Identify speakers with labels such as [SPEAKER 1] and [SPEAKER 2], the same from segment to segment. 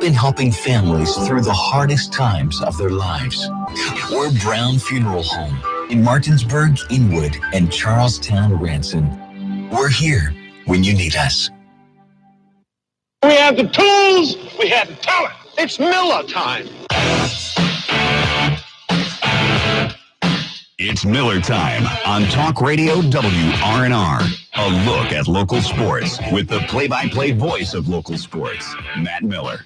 [SPEAKER 1] been helping families through the hardest times of their lives. We're Brown Funeral Home in Martinsburg, Inwood, and Charlestown, Ranson. We're here when you need us.
[SPEAKER 2] We have the tools, we have the talent. It's Miller time.
[SPEAKER 3] It's Miller time on Talk Radio WRNR. A look at local sports with the play-by-play voice of local sports, Matt Miller.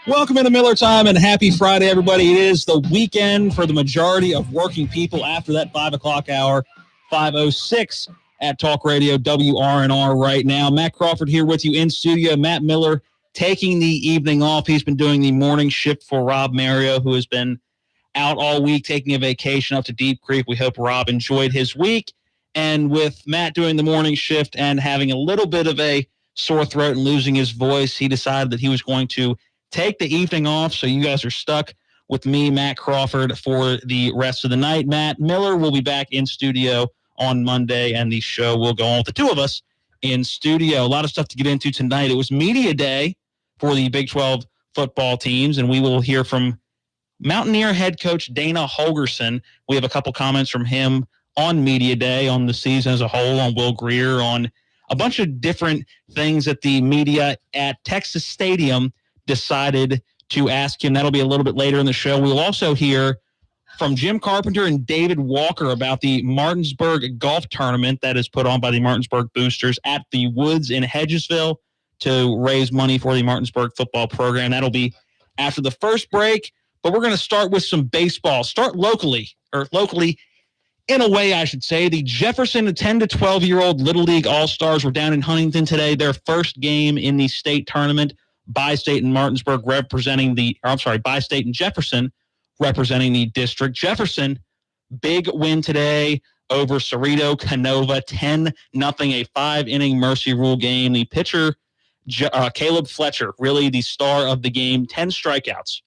[SPEAKER 4] Welcome into Miller time and happy Friday, everybody. It is the weekend for the majority of working people after that 5 o'clock hour, 5:06 at Talk Radio WRNR right now. Matt Crawford here with you in studio. Matt Miller taking the evening off. He's been doing the morning shift for Rob Mario, who has been out all week taking a vacation up to Deep Creek. We hope Rob enjoyed his week. And with Matt doing the morning shift and having a little bit of a sore throat and losing his voice, he decided that he was going to take the evening off. So you guys are stuck with me, Matt Crawford, for the rest of the night. Matt Miller will be back in studio on Monday, and the show will go on with the two of us in studio. A lot of stuff to get into tonight. It was media day for the Big 12 football teams, and we will hear from Mountaineer head coach Dana Holgorsen. We have a couple comments from him on media day, on the season as a whole, on Will Grier, on a bunch of different things that the media at Texas Stadium decided to ask him. That'll be a little bit later in the show. We'll also hear from Jim Carpenter and David Walker about the Martinsburg golf tournament that is put on by the Martinsburg Boosters at the Woods in Hedgesville to raise money for the Martinsburg football program. That'll be after the first break. But we're going to start with some baseball. Start locally in a way, I should say. The Jefferson 10 to 12-year-old Little League All-Stars were down in Huntington today. Their first game in the state tournament. Bi-State and Martinsburg Bi-State and Jefferson representing the district. Jefferson, big win today over Cerrito Canova, 10-0, a 5-inning Mercy Rule game. The pitcher, Caleb Fletcher, really the star of the game, 10 strikeouts.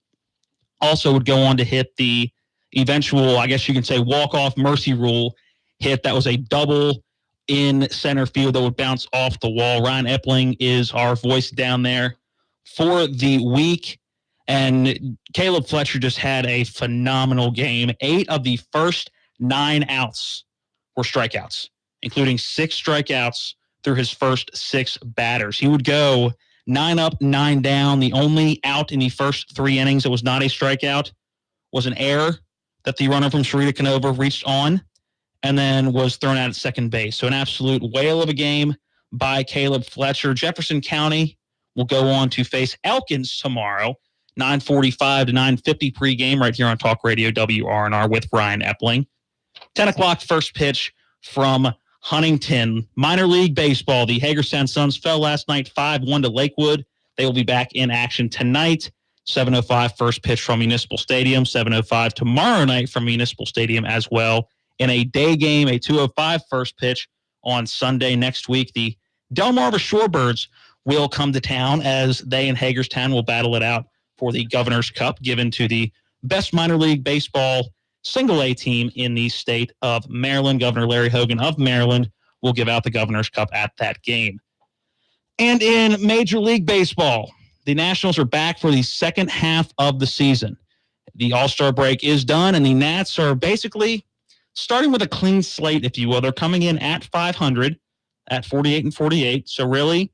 [SPEAKER 4] Also would go on to hit the eventual, I guess you can say, walk-off Mercy Rule hit. That was a double in center field that would bounce off the wall. Ryan Epling is our voice down there for the week. And Caleb Fletcher just had a phenomenal game. 8 of the first 9 outs were strikeouts, including 6 strikeouts through his first 6 batters. He would go 9 up, 9 down. The only out in the first 3 innings that was not a strikeout was an error that the runner from Cerrito Canova reached on and then was thrown out at second base. So an absolute whale of a game by Caleb Fletcher. Jefferson County will go on to face Elkins tomorrow, 9:45 to 9:50 pregame right here on Talk Radio WRNR with Ryan Epling. 10 o'clock first pitch from Huntington. Minor League Baseball. The Hagerstown Suns fell last night 5-1 to Lakewood. They will be back in action tonight. 7:05 first pitch from Municipal Stadium. 7:05 tomorrow night from Municipal Stadium as well. In a day game, a 2:05 first pitch on Sunday next week. The Delmarva Shorebirds will come to town as they and Hagerstown will battle it out for the Governor's Cup, given to the best minor league baseball single-A team in the state of Maryland. Governor Larry Hogan of Maryland will give out the Governor's Cup at that game. And in Major League Baseball, the Nationals are back for the second half of the season. The All-Star break is done, and the Nats are basically starting with a clean slate, if you will. They're coming in at 500 at 48-48, so really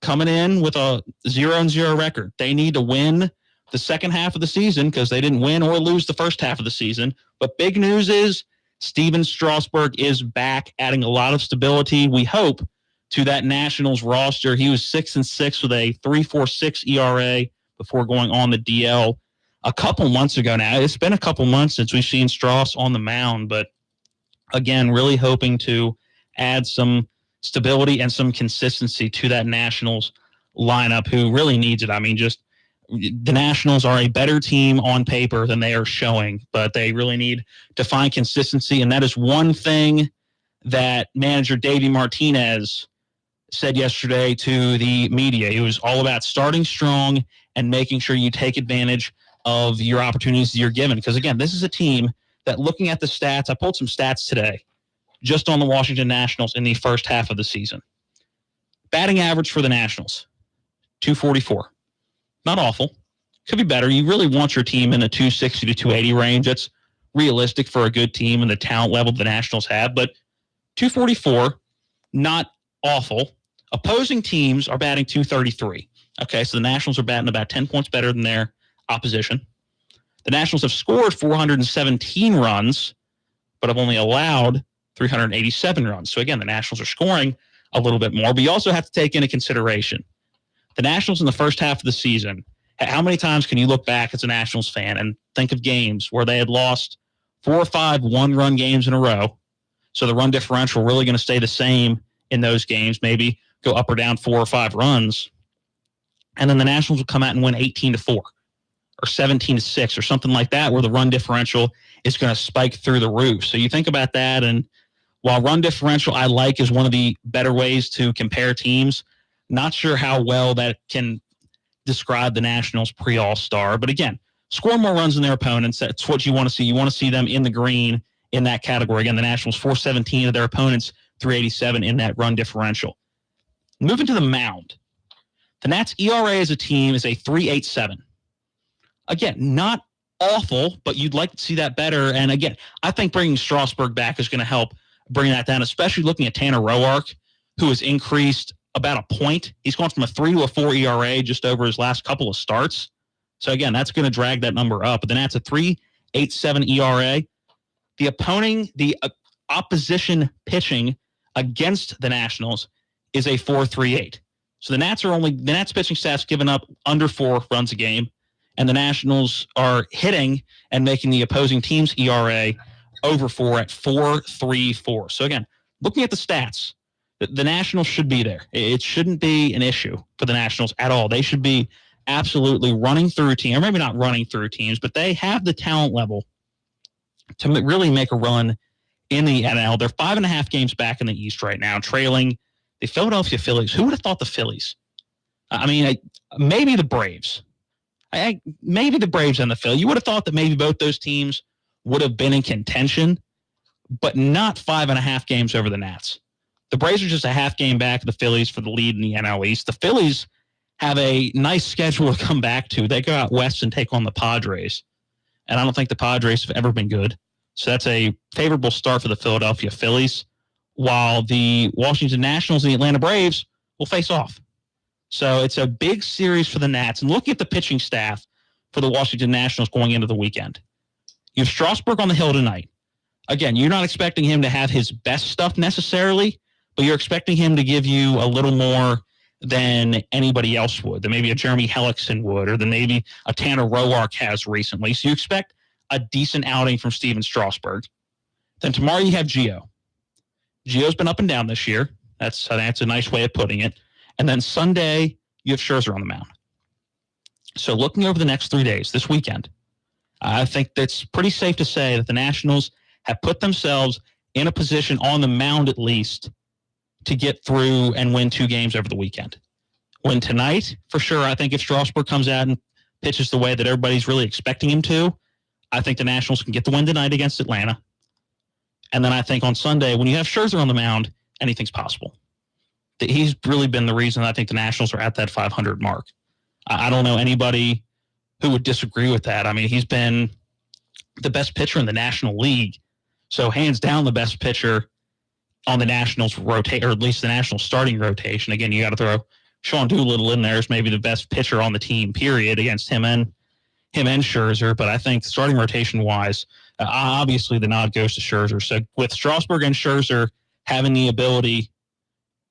[SPEAKER 4] coming in with a 0-0 record. They need to win the second half of the season because they didn't win or lose the first half of the season. But big news is Steven Strasburg is back, adding a lot of stability, we hope, to that Nationals roster. He was 6-6 with a 3.46 ERA before going on the DL a couple months ago now. It's been a couple months since we've seen Strauss on the mound, but again, really hoping to add some stability and some consistency to that Nationals lineup, who really needs it. I mean, just the Nationals are a better team on paper than they are showing, but they really need to find consistency, and that is one thing that manager Davey Martinez said yesterday to the media. It was all about starting strong and making sure you take advantage of your opportunities that you're given. Because, again, this is a team that, looking at the stats, I pulled some stats today just on the Washington Nationals in the first half of the season. Batting average for the Nationals, 244. Not awful. Could be better. You really want your team in the 260 to 280 range. That's realistic for a good team and the talent level the Nationals have. But 244, not awful. Opposing teams are batting 233. Okay, so the Nationals are batting about 10 points better than their opposition. The Nationals have scored 417 runs, but have only allowed 387 runs. So again, the Nationals are scoring a little bit more, but you also have to take into consideration the Nationals in the first half of the season. How many times can you look back as a Nationals fan and think of games where they had lost 4 or 5 one-run games in a row? So the run differential really going to stay the same in those games, maybe go up or down 4 or 5 runs. And then the Nationals will come out and win 18-4 or 17-6 or something like that, where the run differential is going to spike through the roof. So you think about that, and while run differential I like is one of the better ways to compare teams, not sure how well that can describe the Nationals pre-All-Star. But again, score more runs than their opponents. That's what you want to see. You want to see them in the green in that category. Again, the Nationals 417 of their opponents, 387 in that run differential. Moving to the mound. The Nats' ERA as a team is a 3.87. Again, not awful, but you'd like to see that better. And again, I think bringing Strasburg back is going to help bring that down, especially looking at Tanner Roark, who has increased about a point. He's gone from a 3 to a 4 ERA just over his last couple of starts. So again, that's going to drag that number up. But then that's a 3.87 ERA. The opposition pitching against the Nationals is a 4.38. So the Nats pitching staff's given up under 4 runs a game, and the Nationals are hitting and making the opposing team's ERA over 4 at 4.34. So again, looking at the stats, the Nationals should be there. It shouldn't be an issue for the Nationals at all. They should be absolutely running through teams, or maybe not running through teams, but they have the talent level to really make a run in the NL. They're 5.5 games back in the East right now, trailing the Philadelphia Phillies. Who would have thought the Phillies? I mean, maybe the Braves. Maybe the Braves and the Phillies. You would have thought that maybe both those teams would have been in contention, but not 5.5 games over the Nats. The Braves are just a half game back of the Phillies for the lead in the NL East. The Phillies have a nice schedule to come back to. They go out west and take on the Padres, and I don't think the Padres have ever been good. So that's a favorable start for the Philadelphia Phillies, while the Washington Nationals and the Atlanta Braves will face off. So it's a big series for the Nats. And looking at the pitching staff for the Washington Nationals going into the weekend, you have Strasburg on the hill tonight. Again, you're not expecting him to have his best stuff necessarily, but you're expecting him to give you a little more than anybody else would, than maybe a Jeremy Hellickson would, or than maybe a Tanner Roark has recently. So you expect a decent outing from Steven Strasburg. Then tomorrow you have Gio. Gio's been up and down this year. That's a nice way of putting it. And then Sunday, you have Scherzer on the mound. So looking over the next 3 days, this weekend, I think that's pretty safe to say that the Nationals have put themselves in a position on the mound at least to get through and win 2 games over the weekend. Win tonight, for sure. I think if Strasburg comes out and pitches the way that everybody's really expecting him to, I think the Nationals can get the win tonight against Atlanta. And then I think on Sunday, when you have Scherzer on the mound, anything's possible. He's really been the reason I think the Nationals are at that 500 mark. I don't know anybody who would disagree with that. I mean, he's been the best pitcher in the National League. So hands down the best pitcher on the Nationals rotate, or at least the National starting rotation. Again, you got to throw Sean Doolittle in there as maybe the best pitcher on the team, period, against him and Scherzer. But I think starting rotation wise, obviously the nod goes to Scherzer. So with Strasburg and Scherzer having the ability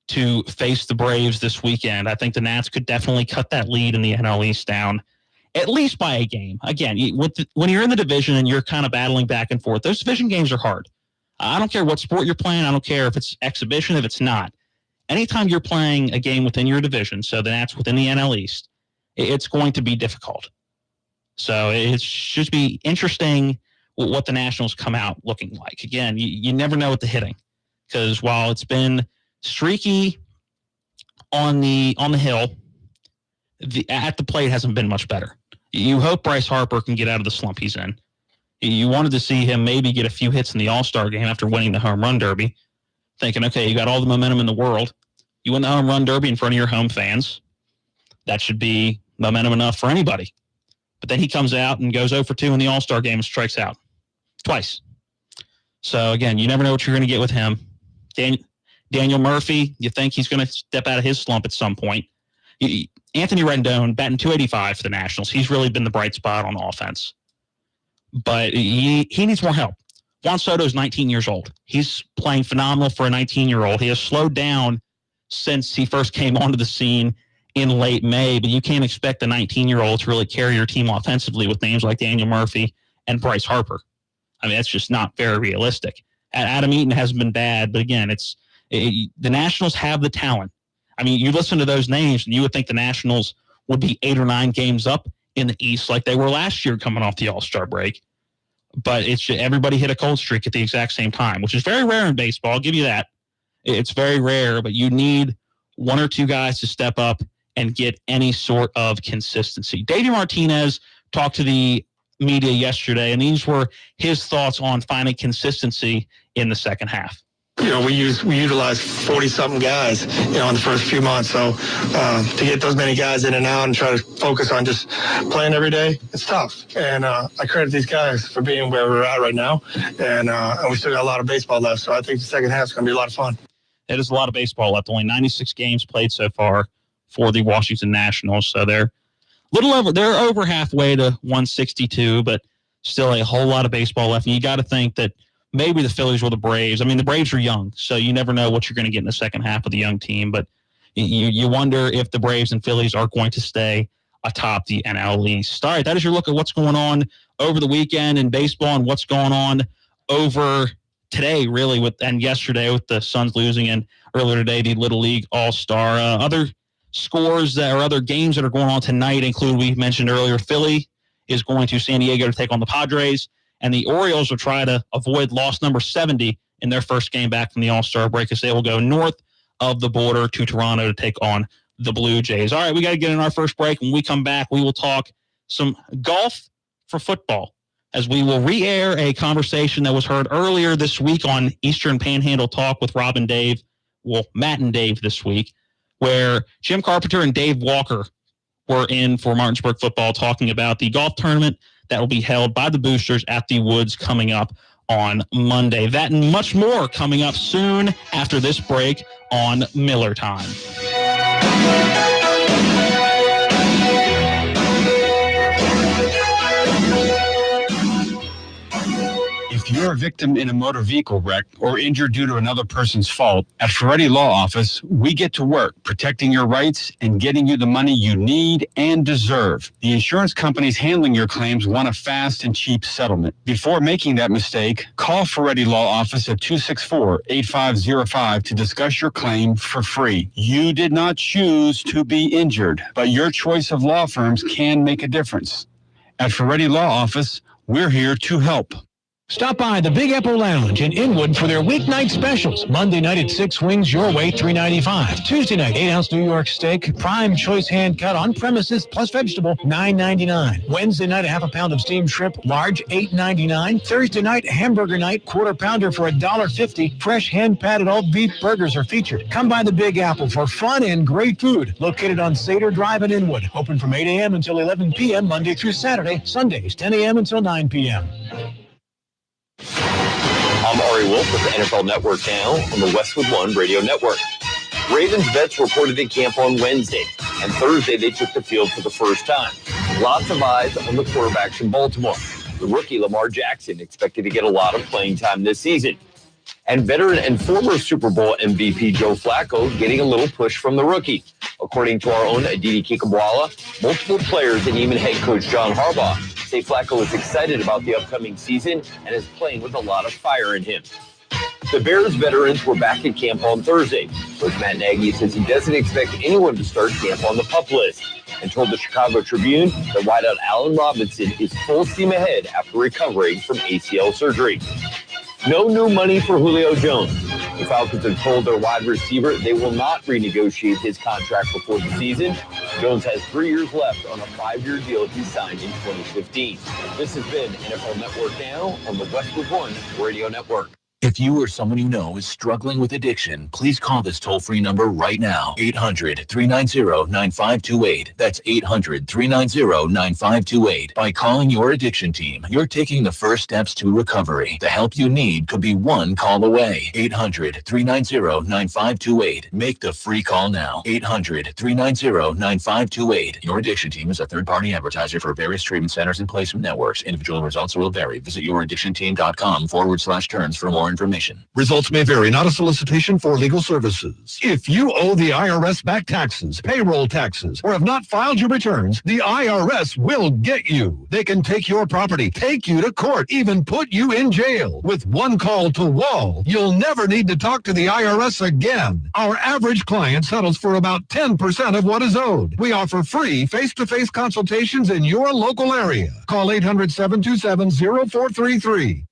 [SPEAKER 4] to face the Braves this weekend, I think the Nats could definitely cut that lead in the NL East down at least by a game. Again, when you're in the division and you're kind of battling back and forth, those division games are hard. I don't care what sport you're playing. I don't care if it's exhibition, if it's not. Anytime you're playing a game within your division, so the Nats within the NL East, it's going to be difficult. So it should be interesting what the Nationals come out looking like. Again, you never know with the hitting, because while it's been streaky on the hill, at the plate hasn't been much better. You hope Bryce Harper can get out of the slump he's in. You wanted to see him maybe get a few hits in the All-Star game after winning the home run derby, thinking, okay, you got all the momentum in the world. You win the home run derby in front of your home fans. That should be momentum enough for anybody. But then he comes out and goes 0 for 2 in the All-Star game and strikes out twice. So, again, you never know what you're going to get with him. Daniel Murphy, you think he's going to step out of his slump at some point. Anthony Rendon, batting .285 for the Nationals. He's really been the bright spot on offense. But he needs more help. Juan Soto is 19 years old. He's playing phenomenal for a 19-year-old. He has slowed down since he first came onto the scene in late May, but you can't expect the 19-year-old to really carry your team offensively with names like Daniel Murphy and Bryce Harper. I mean, that's just not very realistic. Adam Eaton hasn't been bad, but again, the Nationals have the talent. I mean, you listen to those names, and you would think the Nationals would be 8 or 9 games up in the East like they were last year coming off the All-Star break. But it's just, everybody hit a cold streak at the exact same time, which is very rare in baseball. I'll give you that. It's very rare, but you need 1 or 2 guys to step up and get any sort of consistency. Davey Martinez talked to the media yesterday, and these were his thoughts on finding consistency in the second half.
[SPEAKER 5] You know, we utilize 40-something guys, in the first few months. So to get those many guys in and out and try to focus on just playing every day, it's tough. And I credit these guys for being where we're at right now. And we still got a lot of baseball left. So I think the second half is going to be a lot of fun.
[SPEAKER 4] It is a lot of baseball left. Only 96 games played so far for the Washington Nationals. So they're over halfway to 162, but still a whole lot of baseball left. And you got to think that maybe the Phillies or the Braves. I mean, the Braves are young, so you never know what you're going to get in the second half of the young team. But you wonder if the Braves and Phillies are going to stay atop the NL East. All right, that is your look at what's going on over the weekend in baseball and what's going on over today, really, and yesterday with the Suns losing, and earlier today the Little League All-Star. Other scores or other games that are going on tonight include, we mentioned earlier, Philly is going to San Diego to take on the Padres. And the Orioles will try to avoid loss number 70 in their first game back from the All-Star break, as they will go north of the border to Toronto to take on the Blue Jays. All right, we got to get in our first break. When we come back, we will talk some golf for football, as we will re-air a conversation that was heard earlier this week on Eastern Panhandle Talk with Rob and Dave, well, Matt and Dave this week, where Jim Carpenter and Dave Walker were in for Martinsburg football talking about the golf tournament that will be held by the Boosters at the Woods coming up on Monday. That and much more coming up soon after this break on Miller Time.
[SPEAKER 6] If you're a victim in a motor vehicle wreck or injured due to another person's fault, at Ferretti Law Office, we get to work protecting your rights and getting you the money you need and deserve. The insurance companies handling your claims want a fast and cheap settlement. Before making that mistake, call Ferretti Law Office at 264-8505 to discuss your claim for free. You did not choose to be injured, but your choice of law firms can make a difference. At Ferretti Law Office, we're here to help.
[SPEAKER 7] Stop by the Big Apple Lounge in Inwood for their weeknight specials. Monday night at 6 wings your way, $3.95. Tuesday night, 8-ounce New York steak, prime choice hand cut on premises plus vegetable, $9.99. Wednesday night, a half a pound of steamed shrimp, large, $8.99. Thursday night, hamburger night, quarter pounder for $1.50. Fresh hand patted all beef burgers are featured. Come by the Big Apple for fun and great food. Located on Seder Drive in Inwood. Open from 8 a.m. until 11 p.m. Monday through Saturday. Sundays, 10 a.m. until 9 p.m.
[SPEAKER 8] I'm Ari Wolf with the NFL Network Now on the Westwood One Radio Network. Ravens vets reported at camp on Wednesday, and Thursday they took the field for the first time. Lots of eyes on the quarterbacks in Baltimore. The rookie Lamar Jackson expected to get a lot of playing time this season. And veteran and former Super Bowl MVP Joe Flacco getting a little push from the rookie. According to our own Aditi Kikabwala, multiple players and even head coach John Harbaugh say Flacco is excited about the upcoming season and is playing with a lot of fire in him. The Bears veterans were back at camp on Thursday. Coach Matt Nagy says he doesn't expect anyone to start camp on the PUP list, and told the Chicago Tribune that wideout Allen Robinson is full steam ahead after recovering from ACL surgery. No new money for Julio Jones. The Falcons have told their wide receiver they will not renegotiate his contract before the season. Jones has 3 years left on a 5-year deal he signed in 2015. This has been NFL Network Now on the Westwood One Radio Network.
[SPEAKER 1] If you or someone you know is struggling with addiction, please call this toll-free number right now. 800-390-9528. That's 800-390-9528. By calling your addiction team, you're taking the first steps to recovery. The help you need could be one call away. 800-390-9528. Make the free call now. 800-390-9528. Your addiction team is a third-party advertiser for various treatment centers and placement networks. Individual results will vary. Visit youraddictionteam.com/terms for more information.
[SPEAKER 9] Results may vary, not a solicitation for legal services. If you owe the IRS back taxes, payroll taxes, or have not filed your returns, the IRS will get you. They can take your property, take you to court, even put you in jail. With one call to WALL, you'll never need to talk to the IRS again. Our average client settles for about 10% of what is owed. We offer free face-to-face consultations in your local area. Call 800-727-0433.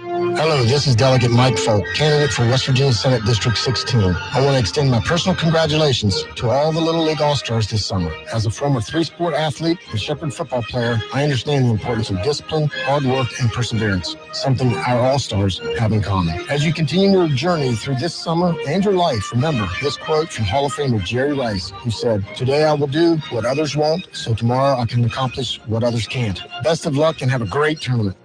[SPEAKER 10] Hello, this is Delegate Mike Folk, candidate for West Virginia Senate District 16. I want to extend my personal congratulations to all the Little League All-Stars this summer. As a former three-sport athlete and Shepherd football player, I understand the importance of discipline, hard work, and perseverance, something our All-Stars have in common. As you continue your journey through this summer and your life, remember this quote from Hall of Famer Jerry Rice, who said, "Today I will do what others won't, so tomorrow I can accomplish what others can't." Best of luck and have a great tournament.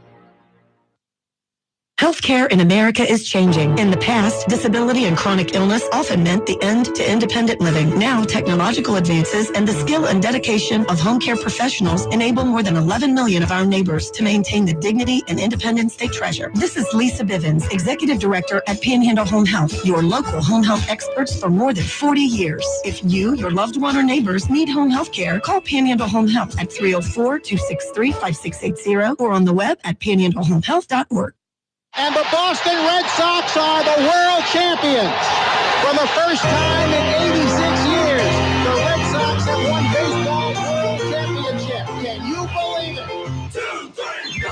[SPEAKER 11] Healthcare in America is changing. In the past, disability and chronic illness often meant the end to independent living. Now, technological advances and the skill and dedication of home care professionals enable more than 11 million of our neighbors to maintain the dignity and independence they treasure. This is Lisa Bivens, Executive Director at Panhandle Home Health, your local home health experts for more than 40 years. If you, your loved one, or neighbors need home health care, call Panhandle Home Health at 304-263-5680 or on the web at panhandlehomehealth.org.
[SPEAKER 12] And the Boston Red Sox are the world champions. For the first time in 86 years, the Red Sox have won baseball's world championship. Can you believe it? 2, 3, go!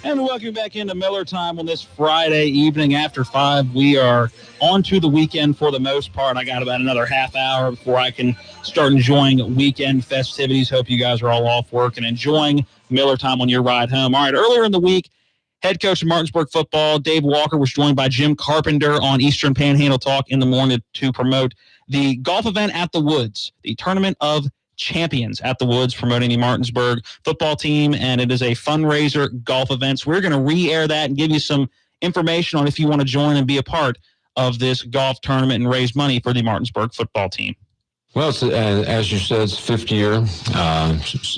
[SPEAKER 4] And welcome back into Miller Time on this Friday evening after 5. We are on to the weekend for the most part. I got about another half hour before I can start enjoying weekend festivities. Hope you guys are all off work and enjoying Miller Time on your ride home. All right, earlier in the week, head coach of Martinsburg football, Dave Walker, was joined by Jim Carpenter on Eastern Panhandle Talk in the morning to promote the golf event at the Woods, the Tournament of Champions at the Woods, promoting the Martinsburg football team, and it is a fundraiser golf event. So we're going to re-air that and give you some information on if you want to join and be a part of this golf tournament and raise money for the Martinsburg football team.
[SPEAKER 13] Well, it's, as you said, it's 5th year.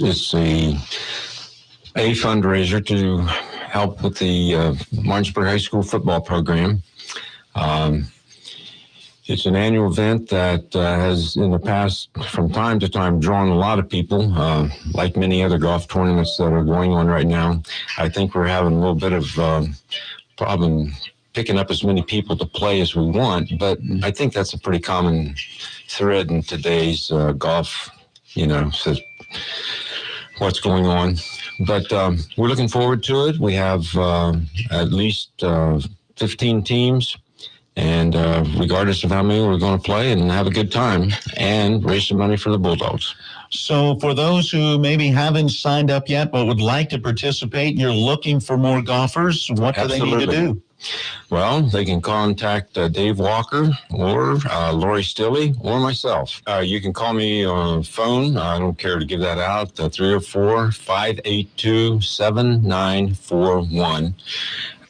[SPEAKER 13] It's a fundraiser to help with the Martinsburg High School football program. It's an annual event that has, in the past, from time to time, drawn a lot of people, like many other golf tournaments that are going on right now. I think we're having a little bit of problem picking up as many people to play as we want, but I think that's a pretty common thread in today's golf, says what's going on. But we're looking forward to it. We have at least 15 teams. And regardless of how many, we're going to play and have a good time and raise some money for the Bulldogs.
[SPEAKER 14] So for those who maybe haven't signed up yet but would like to participate, you're looking for more golfers, what do they need to do?
[SPEAKER 13] Well, they can contact Dave Walker or Lori Stilley or myself. You can call me on phone. I don't care to give that out, 304-582-7941.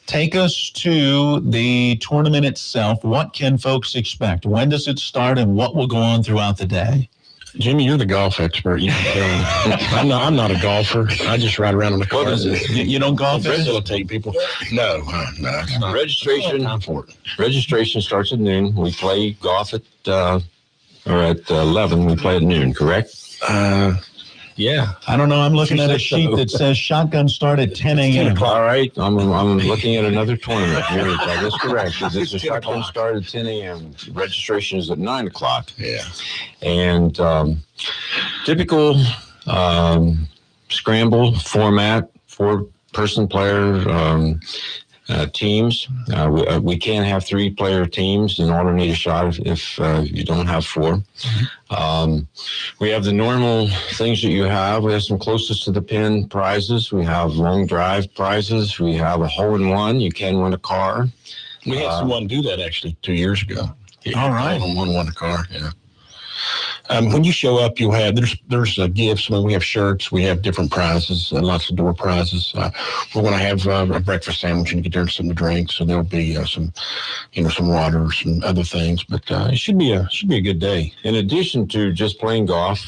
[SPEAKER 14] Take us to the tournament itself. What can folks expect? When does it start and what will go on throughout the day?
[SPEAKER 15] Jimmy, you're the golf expert. You can tell me. I'm not a golfer. I just ride around in the car.
[SPEAKER 14] What is it? You don't golf?
[SPEAKER 15] Facilitate people. No, it's not.
[SPEAKER 13] Registration starts at noon. We play golf at 11. We play at noon, correct?
[SPEAKER 15] Yeah.
[SPEAKER 14] I don't know. I'm looking at a sheet that says shotgun start at 10 a.m.
[SPEAKER 13] All right. I'm looking at another tournament. That's correct. There's a shotgun start at 10 a.m. Registration is at 9 o'clock.
[SPEAKER 15] Yeah.
[SPEAKER 13] And typical scramble format, 4-person player, teams. We can have 3-player teams in alternate shot if you don't have 4. We have the normal things that you have. We have some closest to the pin prizes. We have long drive prizes. We have a hole-in-one. You can win a car.
[SPEAKER 15] We had someone do that actually 2 years ago.
[SPEAKER 14] All right.
[SPEAKER 15] Hole-in-one won a car, yeah. When you show up, you'll have there's gifts. When we have shirts, we have different prizes, lots of door prizes. We're going to have a breakfast sandwich and get there something to drink. So there'll be some water, some other things. But it should be a good day.
[SPEAKER 13] In addition to just playing golf,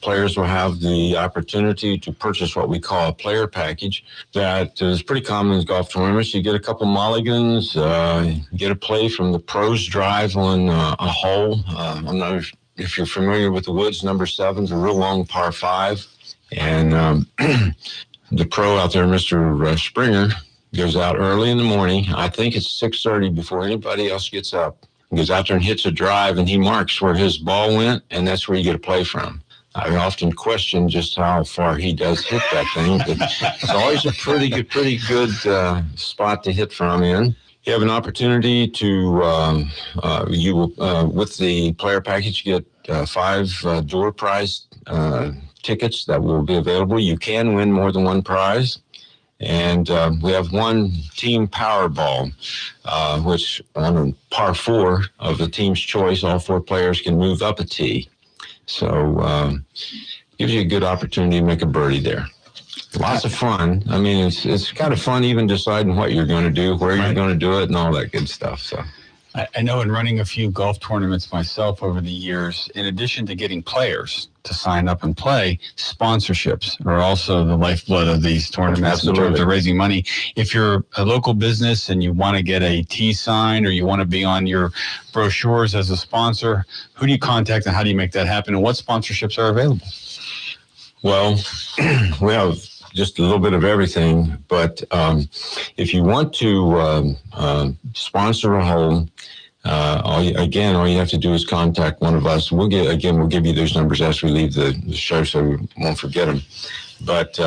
[SPEAKER 13] players will have the opportunity to purchase what we call a player package. That is pretty common in golf tournaments. You get a couple mulligans, you get a play from the pros drive on a hole. I'm not if you're familiar with the woods, number 7 is a real long par 5. And the pro out there, Mr. Springer, goes out early in the morning. I think it's 6:30 before anybody else gets up. He goes out there and hits a drive, and he marks where his ball went, and that's where you get a play from. I often question just how far he does hit that thing, but it's always a pretty good spot to hit from in. You have an opportunity to, with the player package, get 5 door prize tickets that will be available. You can win more than one prize. And we have one team Powerball, which on par 4 of the team's choice, all 4 players can move up a tee. So gives you a good opportunity to make a birdie there. Lots of fun. I mean, it's kind of fun even deciding what you're going to do, where you're going to do it, and all that good stuff. So,
[SPEAKER 6] I know in running a few golf tournaments myself over the years, in addition to getting players to sign up and play, sponsorships are also the lifeblood of these tournaments.
[SPEAKER 13] Absolutely.
[SPEAKER 6] In terms of raising money. If you're a local business and you want to get a tee sign or you want to be on your brochures as a sponsor, who do you contact and how do you make that happen? And what sponsorships are available?
[SPEAKER 13] Well, we have just a little bit of everything, but if you want to sponsor a hole, all you have to do is contact one of us. We'll give you those numbers as we leave the show, so we won't forget them. But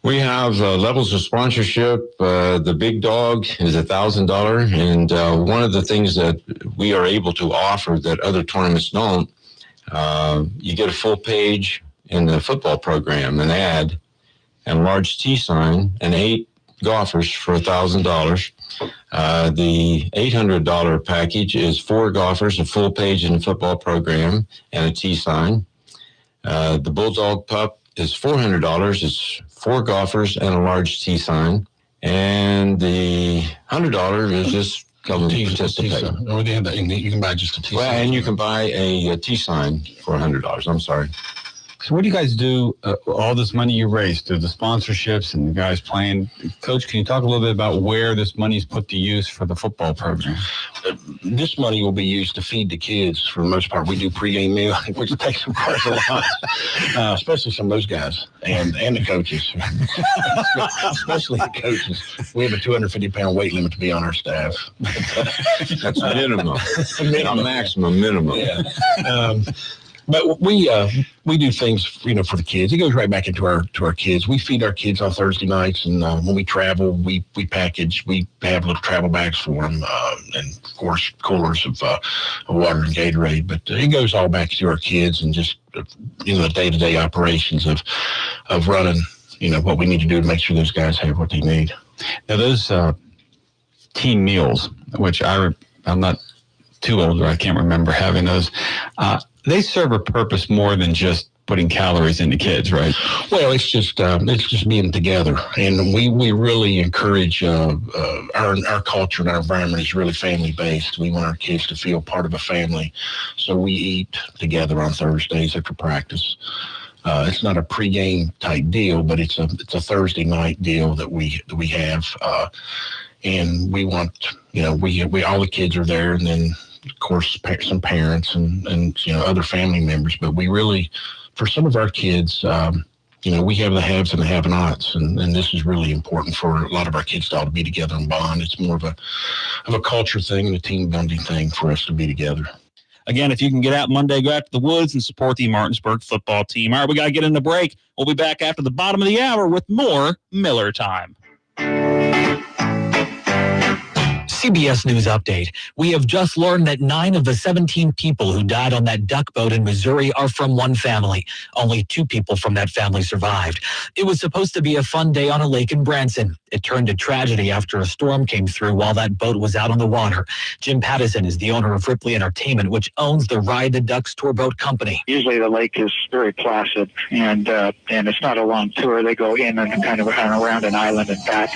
[SPEAKER 13] we have levels of sponsorship. The big dog is $1,000, and one of the things that we are able to offer that other tournaments don't, you get a full page in the football program, an ad, and a large T sign, and 8 golfers for $1,000. The $800 package is 4 golfers, a full page in the football program, and a T sign. The Bulldog Pup is $400. It's 4 golfers and a large T sign. And the $100 is just come and participate.
[SPEAKER 15] Or they have that, you can buy just a T sign.
[SPEAKER 13] Well, and you can buy a T sign for $100. I'm sorry.
[SPEAKER 6] So what do you guys do, all this money you raise through the sponsorships and the guys playing? Coach, can you talk a little bit about where this money is put to use for the football program?
[SPEAKER 15] This money will be used to feed the kids for the most part. We do pregame meal, which takes them quite a lot, especially some of those guys and the coaches, especially the coaches. We have a 250-pound weight limit to be on our staff.
[SPEAKER 13] That's minimum. A maximum minimum.
[SPEAKER 15] Yeah. But we do things, for the kids. It goes right back into our kids. We feed our kids on Thursday nights, and when we travel, we package. We have little travel bags for them, and of course coolers of water and Gatorade. But it goes all back to our kids, and just the day-to-day operations of running. What we need to do to make sure those guys have what they need.
[SPEAKER 6] Now those team meals, which I'm not too old, or I can't remember having those. They serve a purpose more than just putting calories into kids, right?
[SPEAKER 15] Well, it's just being together, and we really encourage our culture and our environment is really family based. We want our kids to feel part of a family, so we eat together on Thursdays after practice. It's not a pregame type deal, but it's a Thursday night deal that we have, and we want we all the kids are there, and then of course some parents and other family members. But we really, for some of our kids, we have the haves and the have-nots, and this is really important for a lot of our kids to all to be together and bond. It's more of a culture thing and a team bonding thing for us to be together.
[SPEAKER 4] Again, if you can get out Monday, go out to the woods and support the Martinsburg football team. All right, we got to get in the break. We'll be back after the bottom of the hour with more Miller Time.
[SPEAKER 7] CBS News Update. We have just learned that 9 of the 17 people who died on that duck boat in Missouri are from one family. Only 2 people from that family survived. It was supposed to be a fun day on a lake in Branson. It turned to tragedy after a storm came through while that boat was out on the water. Jim Pattison is the owner of Ripley Entertainment, which owns the Ride the Ducks tour boat company.
[SPEAKER 16] Usually the lake is very placid, and it's not a long tour. They go in and kind of around an island and back.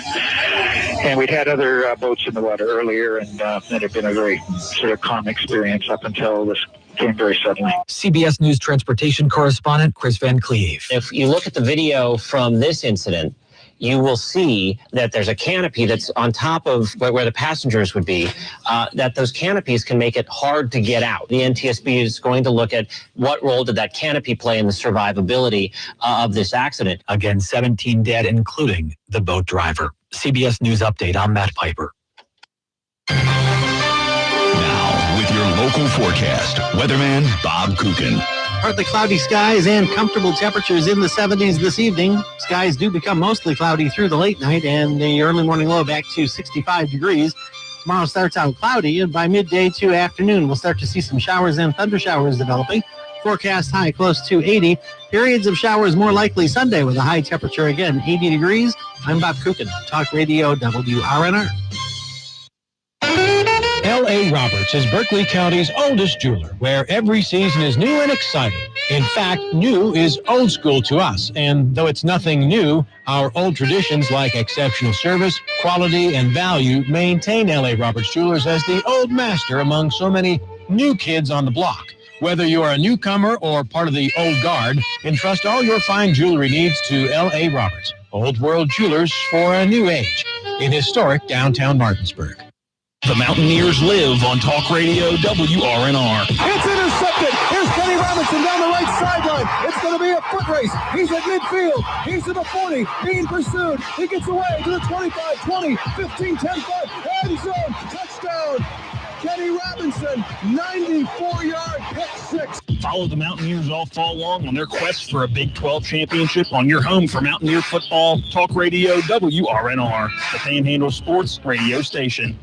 [SPEAKER 16] And we'd had other boats in the water earlier, and it had been a very sort of calm experience up until this came very suddenly.
[SPEAKER 7] CBS News transportation correspondent Chris Van Cleve.
[SPEAKER 17] If you look at the video from this incident, you will see that there's a canopy that's on top of where the passengers would be, that those canopies can make it hard to get out. The NTSB is going to look at what role did that canopy play in the survivability of this accident.
[SPEAKER 7] Again, 17 dead, including the boat driver. CBS News Update, I'm Matt Piper.
[SPEAKER 3] Now, with your local forecast, weatherman Bob Kukin.
[SPEAKER 18] Partly cloudy skies and comfortable temperatures in the 70s this evening. Skies do become mostly cloudy through the late night and the early morning low back to 65 degrees. Tomorrow starts out cloudy, and by midday to afternoon, we'll start to see some showers and thunder showers developing. Forecast high close to 80. Periods of showers more likely Sunday with a high temperature again, 80 degrees. I'm Bob Kukin, Talk Radio WRNR.
[SPEAKER 7] L.A. Roberts is Berkeley County's oldest jeweler, where every season is new and exciting. In fact, new is old school to us, and though it's nothing new, our old traditions like exceptional service, quality, and value maintain L.A. Roberts Jewelers as the old master among so many new kids on the block. Whether you are a newcomer or part of the old guard, entrust all your fine jewelry needs to L.A. Roberts, Old World Jewelers for a new age, in historic downtown Martinsburg.
[SPEAKER 4] The Mountaineers live on Talk Radio WRNR.
[SPEAKER 19] It's intercepted. Here's Kenny Robinson down the right sideline. It's going to be a foot race. He's at midfield. He's to the 40, being pursued. He gets away to the 25, 20, 15, 10, 5, end zone, touchdown. Kenny Robinson, 94-yard pick six.
[SPEAKER 4] Follow the Mountaineers all fall long on their quest for a Big 12 championship on your home for Mountaineer football. Talk Radio WRNR, the Panhandle Sports Radio station.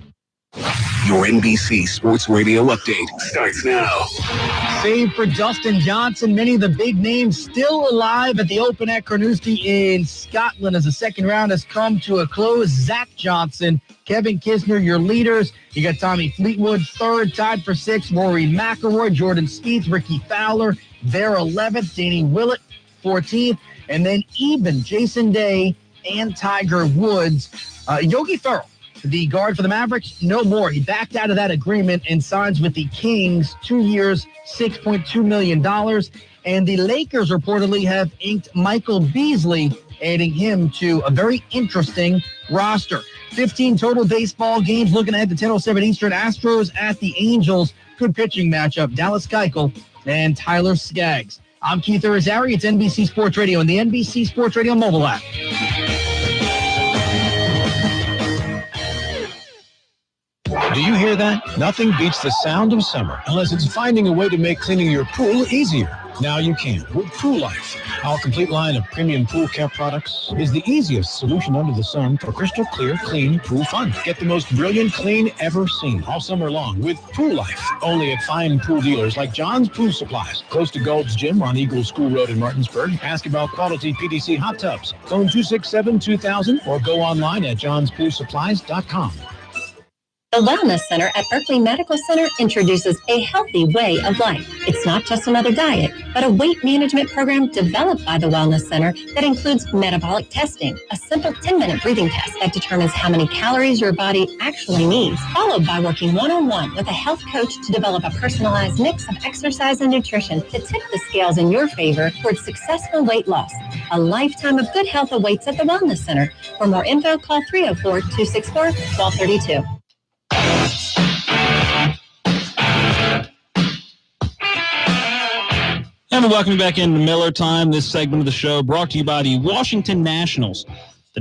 [SPEAKER 3] Your NBC Sports Radio update starts now.
[SPEAKER 20] Save for Dustin Johnson. Many of the big names still alive at the Open at Carnoustie in Scotland as the second round has come to a close. Zach Johnson, Kevin Kisner, your leaders. You got Tommy Fleetwood, third, tied for sixth. Rory McIlroy, Jordan Spieth, Ricky Fowler, their 11th. Danny Willett, 14th. And then even Jason Day and Tiger Woods. Yogi Ferrell, the guard for the Mavericks, no more. He backed out of that agreement and signs with the Kings, 2 years, $6.2 million. And the Lakers reportedly have inked Michael Beasley, adding him to a very interesting roster. 15 total baseball games looking ahead to 10:07 Eastern. Astros at the Angels. Good pitching matchup. Dallas Keuchel and Tyler Skaggs. I'm Keith Irizarry. It's NBC Sports Radio and the NBC Sports Radio mobile app.
[SPEAKER 7] Do you hear that? Nothing beats the sound of summer unless it's finding a way to make cleaning your pool easier. Now you can with Pool Life. Our complete line of premium pool care products is the easiest solution under the sun for crystal clear, clean pool fun. Get the most brilliant clean ever seen all summer long with Pool Life. Only at fine pool dealers like John's Pool Supplies, close to Gold's Gym on Eagle School Road in Martinsburg. Ask about quality PDC hot tubs. Phone 267-2000 or go online at johnspoolsupplies.com.
[SPEAKER 21] The Wellness Center at Berkeley Medical Center introduces a healthy way of life. It's not just another diet, but a weight management program developed by the Wellness Center that includes metabolic testing, a simple 10-minute breathing test that determines how many calories your body actually needs, followed by working one-on-one with a health coach to develop a personalized mix of exercise and nutrition to tip the scales in your favor towards successful weight loss. A lifetime of good health awaits at the Wellness Center. For more info, call 304-264-1232.
[SPEAKER 4] And welcome you back into Miller Time. This segment of the show brought to you by the Washington Nationals. The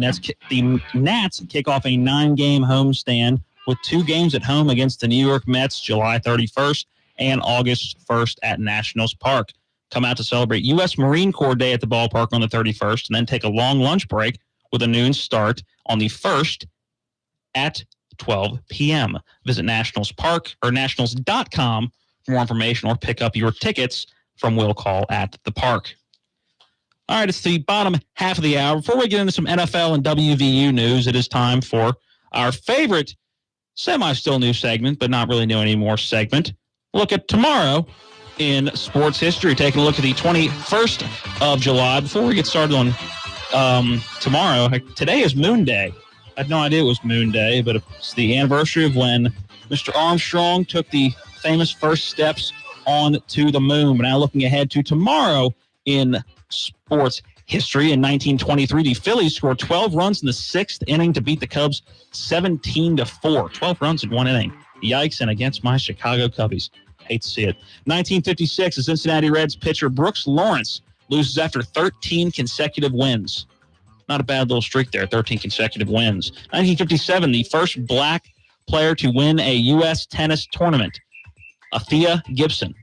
[SPEAKER 4] Nats kick off a 9-game homestand with 2 games at home against the New York Mets July 31st and August 1st at Nationals Park. Come out to celebrate U.S. Marine Corps Day at the ballpark on the 31st and then take a long lunch break with a noon start on the 1st at 12 p.m. Visit Nationals Park or nationals.com for more information or pick up your tickets from Will Call at the park. All right, it's the bottom half of the hour. Before we get into some NFL and WVU news, it is time for our favorite semi-still new segment, but not really new anymore segment. Look at tomorrow in sports history, taking a look at the 21st of July. Before we get started on tomorrow, today is Moon Day. I had no idea it was Moon Day, but it's the anniversary of when Mr. Armstrong took the famous first steps on to the moon. But now looking ahead to tomorrow in sports history, in 1923, the Phillies scored 12 runs in the 6th inning to beat the Cubs 17-4. 12 runs in one inning. Yikes, and against my Chicago Cubbies. Hate to see it. 1956, the Cincinnati Reds pitcher Brooks Lawrence loses after 13 consecutive wins. Not a bad little streak there, 13 consecutive wins. 1957, the first black player to win a U.S. tennis tournament, Althea Gibson.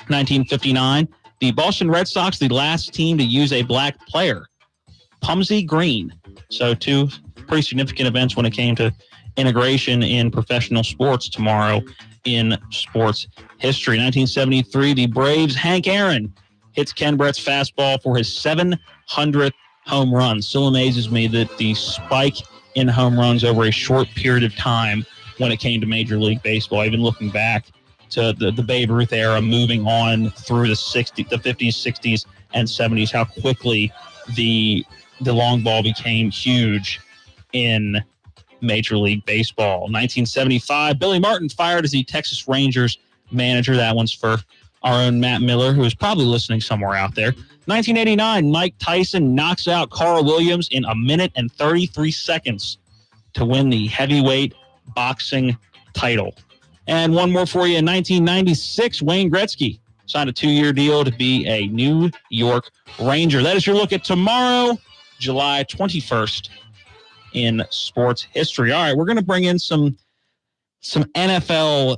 [SPEAKER 4] 1959, the Boston Red Sox, the last team to use a black player, Pumsey Green. So two pretty significant events when it came to integration in professional sports tomorrow in sports history. 1973, the Braves' Hank Aaron hits Ken Brett's fastball for his 700th home run. Still amazes me that the spike in home runs over a short period of time when it came to Major League Baseball, even looking back to the Babe Ruth era, moving on through the 50s, 60s, and 70s, how quickly the long ball became huge in Major League Baseball. 1975, Billy Martin fired as the Texas Rangers manager. That one's for our own Matt Miller, who is probably listening somewhere out there. 1989, Mike Tyson knocks out Carl Williams in 1 minute and 33 seconds to win the heavyweight boxing title. And one more for you. In 1996, Wayne Gretzky signed a 2-year deal to be a New York Ranger. That is your look at tomorrow, July 21st, in sports history. All right, we're going to bring in some NFL.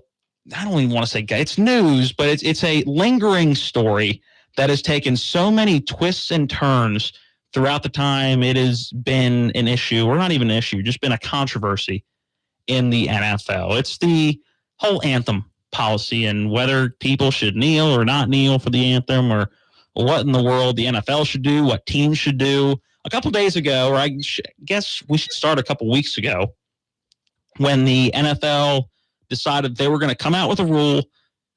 [SPEAKER 4] I don't even want to say it's news, but it's a lingering story that has taken so many twists and turns throughout the time it has been an issue, or not even an issue, just been a controversy in the NFL. It's the whole anthem policy and whether people should kneel or not kneel for the anthem, or what in the world the NFL should do, what teams should do. A couple days ago, or I guess we should start a couple weeks ago, when the NFL decided they were going to come out with a rule,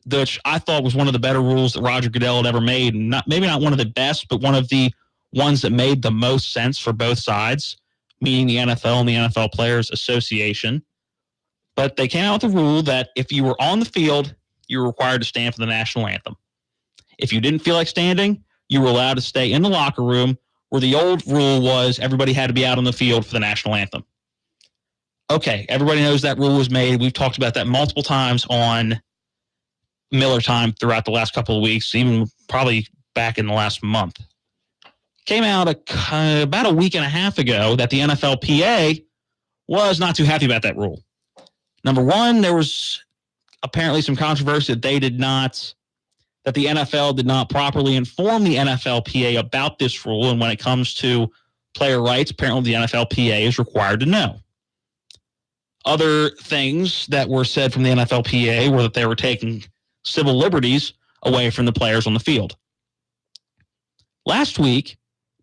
[SPEAKER 4] which I thought was one of the better rules that Roger Goodell had ever made. Maybe not one of the best, but one of the ones that made the most sense for both sides, meaning the NFL and the NFL Players Association. But they came out with a rule that if you were on the field, you were required to stand for the national anthem. If you didn't feel like standing, you were allowed to stay in the locker room, where the old rule was everybody had to be out on the field for the national anthem. Okay, everybody knows that rule was made. We've talked about that multiple times on Miller Time throughout the last couple of weeks, even probably back in the last month. Came out about a week and a half ago that the NFLPA was not too happy about that rule. Number one, there was apparently some controversy that that the NFL did not properly inform the NFLPA about this rule, and when it comes to player rights, apparently the NFLPA is required to know. Other things that were said from the NFLPA were that they were taking civil liberties away from the players on the field. Last week,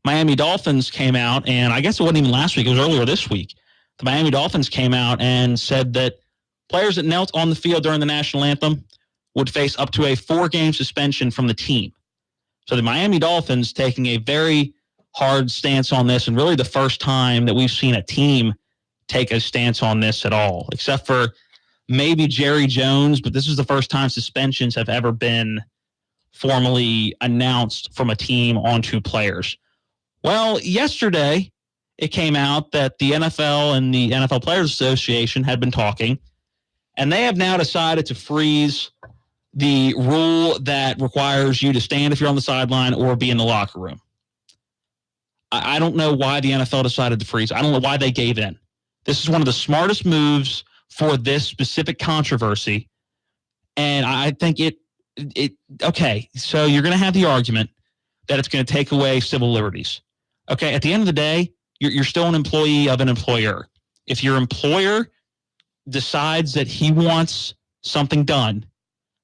[SPEAKER 4] Miami Dolphins came out, and I guess it wasn't even last week, it was earlier this week. The Miami Dolphins came out and said that players that knelt on the field during the national anthem would face up to a 4-game suspension from the team. So the Miami Dolphins taking a very hard stance on this, and really the first time that we've seen a team take a stance on this at all, except for maybe Jerry Jones, but this is the first time suspensions have ever been formally announced from a team onto players. Well, yesterday it came out that the NFL and the NFL Players Association had been talking, and they have now decided to freeze the rule that requires you to stand if you're on the sideline or be in the locker room. I don't know why the NFL decided to freeze. I don't know why they gave in. This is one of the smartest moves for this specific controversy. And I think okay, so you're going to have the argument that it's going to take away civil liberties. Okay, at the end of the day, you're still an employee of an employer. If your employer decides that he wants something done,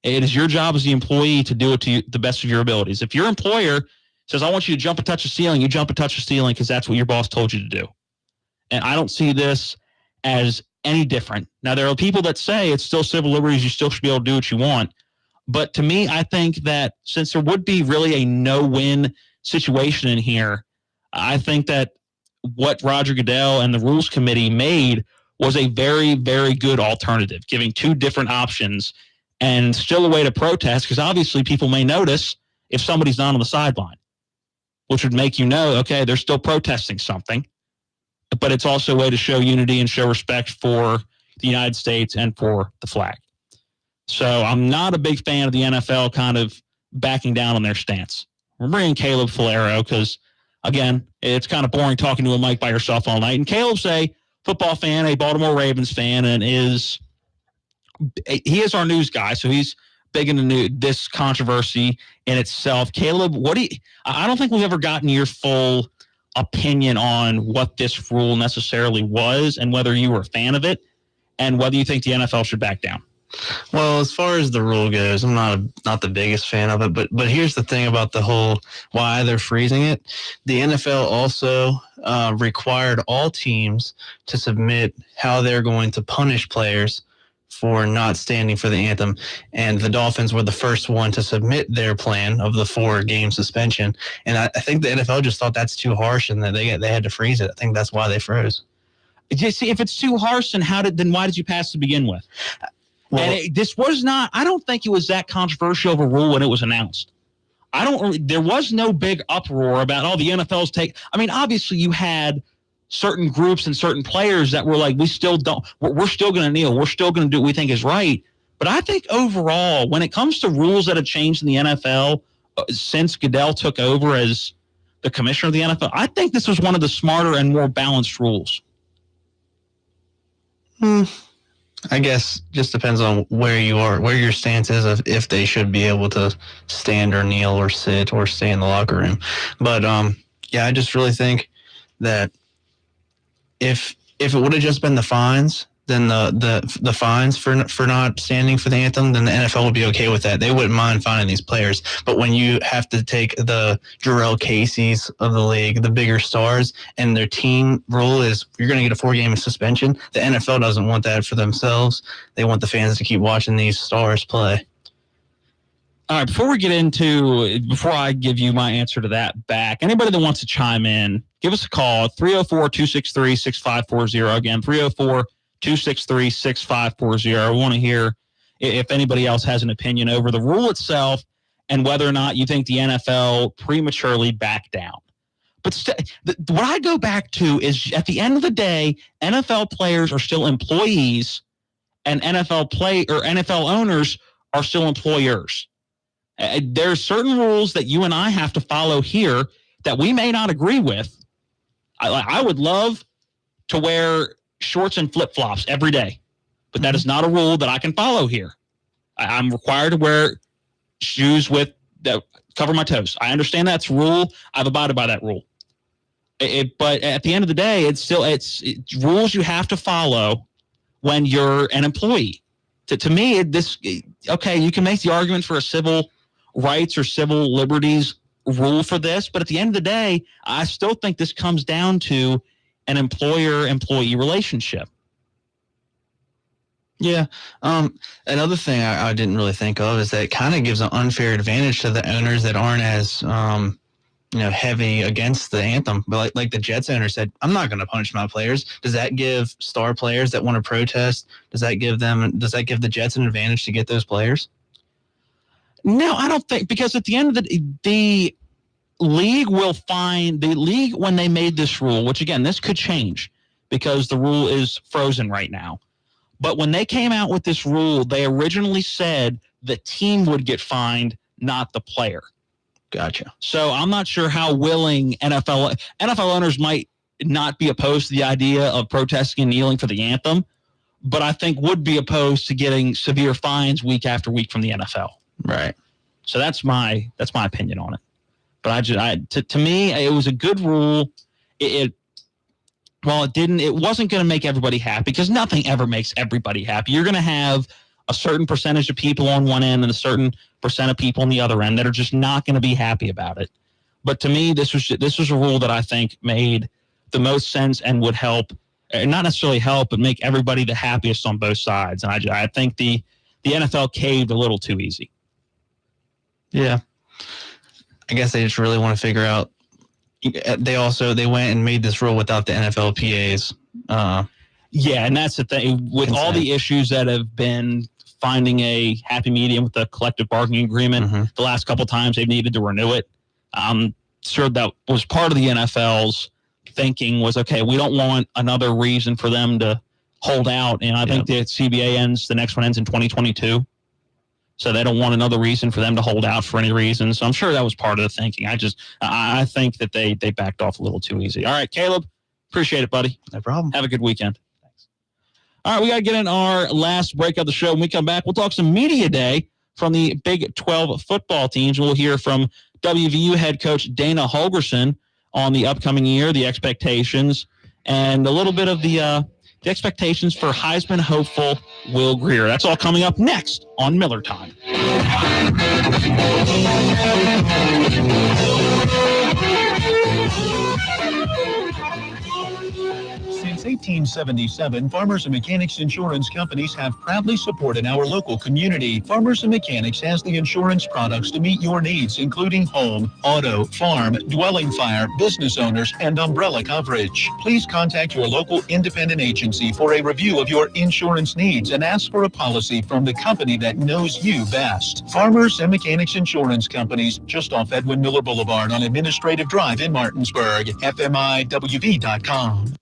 [SPEAKER 4] it is your job as the employee to do it to the best of your abilities. If your employer says, I want you to jump and touch the ceiling, you jump and touch the ceiling because that's what your boss told you to do. And I don't see this as any different. Now, there are people that say it's still civil liberties, you still should be able to do what you want. But to me, I think that since there would be really a no-win situation in here, I think that what Roger Goodell and the Rules Committee made was a very, very good alternative, giving two different options and still a way to protest, because obviously people may notice if somebody's not on the sideline, which would make you know, okay, they're still protesting something. But it's also a way to show unity and show respect for the United States and for the flag. So I'm not a big fan of the NFL kind of backing down on their stance. We're bringing Caleb Falero because, again, it's kind of boring talking to a mic by yourself all night. And Caleb's a football fan, a Baltimore Ravens fan, and he is our news guy, so he's big into this controversy in itself. Caleb, I don't think we've ever gotten your full opinion on what this rule necessarily was and whether you were a fan of it and whether you think the NFL should back down.
[SPEAKER 2] Well, as far as the rule goes, I'm not the biggest fan of it, but here's the thing about the whole why they're freezing it. The NFL also required all teams to submit how they're going to punish players for not standing for the anthem, and the Dolphins were the first one to submit their plan of the 4-game suspension. And I think the NFL just thought that's too harsh, and that they had to freeze it. I think that's why they froze.
[SPEAKER 4] See, if it's too harsh, then why did you pass to begin with? Well, and this was not. I don't think it was that controversial of a rule when it was announced. There was no big uproar about the NFL's take. I mean, obviously you had certain groups and certain players that were like, we're still going to kneel. We're still going to do what we think is right. But I think overall, when it comes to rules that have changed in the NFL since Goodell took over as the commissioner of the NFL, I think this was one of the smarter and more balanced rules.
[SPEAKER 2] I guess just depends on where you are, where your stance is of if they should be able to stand or kneel or sit or stay in the locker room. But yeah, I just really think that if it would have just been the fines, then the fines for not standing for the anthem, then the NFL would be okay with that. They wouldn't mind fining these players. But when you have to take the Jarrell Casey's of the league, the bigger stars, and their team rule is you're going to get a 4-game suspension, the NFL doesn't want that for themselves. They want the fans to keep watching these stars play.
[SPEAKER 4] All right, before I give you my answer to that back, anybody that wants to chime in, give us a call at 304-263-6540. Again, 304-263-6540. I want to hear if anybody else has an opinion over the rule itself and whether or not you think the NFL prematurely backed down. But what I go back to is at the end of the day, NFL players are still employees and NFL owners are still employers. There are certain rules that you and I have to follow here that we may not agree with. I would love to wear shorts and flip-flops every day, but that is not a rule that I can follow here. I'm required to wear shoes that cover my toes. I understand that's a rule. I've abided by that rule. But at the end of the day, it's rules you have to follow when you're an employee. To me, okay, you can make the argument for a civil rights or civil liberties rule for this, but at the end of the day, I still think this comes down to an employer-employee relationship.
[SPEAKER 2] Yeah. Another thing I didn't really think of is that it kind of gives an unfair advantage to the owners that aren't as heavy against the anthem. But like the Jets owner said, I'm not going to punish my players. Does that give star players that want to protest? Does that give the Jets an advantage to get those players?
[SPEAKER 4] No, I don't think, because at the end of the league when they made this rule, which again, this could change because the rule is frozen right now. But when they came out with this rule, they originally said the team would get fined, not the player.
[SPEAKER 2] Gotcha.
[SPEAKER 4] So I'm not sure how willing NFL owners might not be opposed to the idea of protesting and kneeling for the anthem, but I think would be opposed to getting severe fines week after week from the NFL.
[SPEAKER 2] Right.
[SPEAKER 4] So that's my opinion on it. But to me, it was a good rule. It while it wasn't going to make everybody happy, because nothing ever makes everybody happy. You're going to have a certain percentage of people on one end and a certain percent of people on the other end that are just not going to be happy about it. But to me, this was a rule that I think made the most sense and would help, not necessarily help, but make everybody the happiest on both sides. And I think the NFL caved a little too easy.
[SPEAKER 2] Yeah. I guess they just really want to figure out. They went and made this rule without the NFLPA's.
[SPEAKER 4] Yeah, and that's the thing. With all the issues that have been finding a happy medium with the collective bargaining agreement, the last couple of times they've needed to renew it, I'm sure that was part of the NFL's thinking was, okay, we don't want another reason for them to hold out. And I think the CBA the next one ends in 2022. So they don't want another reason for them to hold out for any reason. So I'm sure that was part of the thinking. I think that they backed off a little too easy. All right, Caleb, appreciate it, buddy.
[SPEAKER 2] No problem.
[SPEAKER 4] Have a good weekend. Thanks. All right, we got to get in our last break of the show. When we come back, we'll talk some media day from the Big 12 football teams. We'll hear from WVU head coach Dana Holgorsen on the upcoming year, the expectations, and a little bit of the expectations for Heisman hopeful Will Grier. That's all coming up next on Miller Time.
[SPEAKER 7] Since 1877, Farmers and Mechanics insurance companies have proudly supported our local community. Farmers and Mechanics has the insurance products to meet your needs, including home, auto, farm, dwelling fire, business owners, and umbrella coverage. Please contact your local independent agency for a review of your insurance needs and ask for a policy from the company that knows you best. Farmers and Mechanics Insurance Companies, just off Edwin Miller Boulevard on Administrative Drive in Martinsburg. FMIWV.com.